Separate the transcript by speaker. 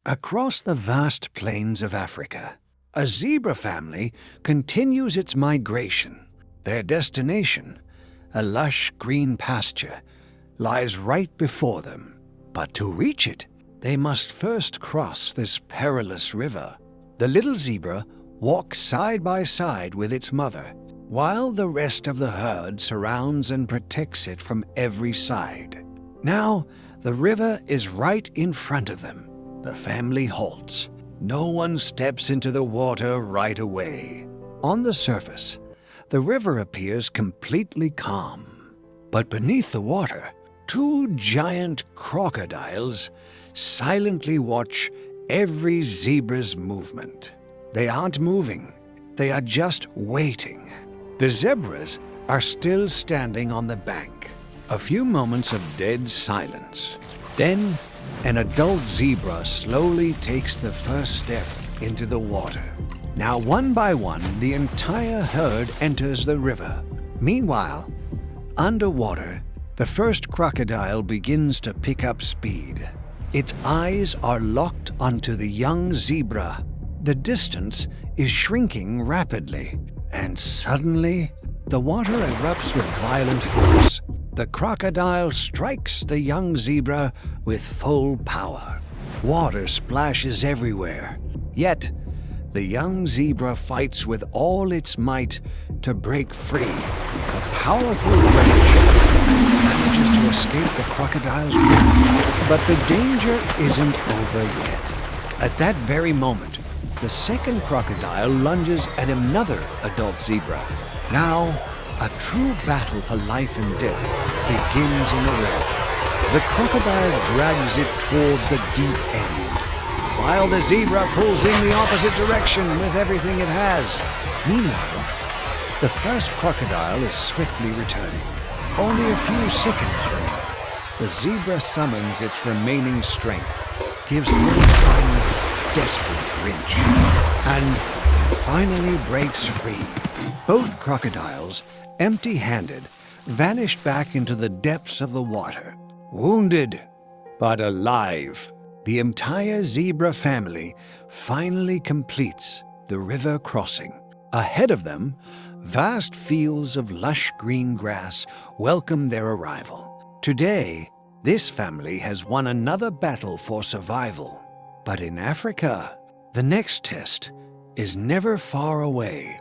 Speaker 1: Across the vast plains of Africa, a zebra family continues its migration. Their destination, a lush green pasture, lies right before them. But to reach it, they must first cross this perilous river. The little zebra walks side by side with its mother, while the rest of the herd surrounds and protects it from every side. Now, the river is right in front of them. The family halts. No one steps into the water right away. On the surface, the river appears completely calm. But beneath the water, two giant crocodiles silently watch every zebra's movement. They aren't moving. They are just waiting. The zebras are still standing on the bank. A few moments of dead silence. Then, an adult zebra slowly takes the first step into the water. Now, one by one, the entire herd enters the river. Meanwhile, underwater, the first crocodile begins to pick up speed. Its eyes are locked onto the young zebra. The distance is shrinking rapidly, and suddenly, the water erupts with violent force. The crocodile strikes the young zebra with full power. Water splashes everywhere. Yet, the young zebra fights with all its might to break free. A powerful wrench manages to escape the crocodile's grip. But the danger isn't over yet. At that very moment, the second crocodile lunges at another adult zebra. Now, a true battle for life and death begins in the river. The crocodile drags it toward the deep end, while the zebra pulls in the opposite direction with everything it has. Meanwhile, the first crocodile is swiftly returning. Only a few seconds remain. The zebra summons its remaining strength, gives one final, desperate wrench, and finally breaks free. Both crocodiles, empty-handed, vanished back into the depths of the water. Wounded, but alive, the entire zebra family finally completes the river crossing. Ahead of them, vast fields of lush green grass welcome their arrival. Today, this family has won another battle for survival. But in Africa, the next test is never far away.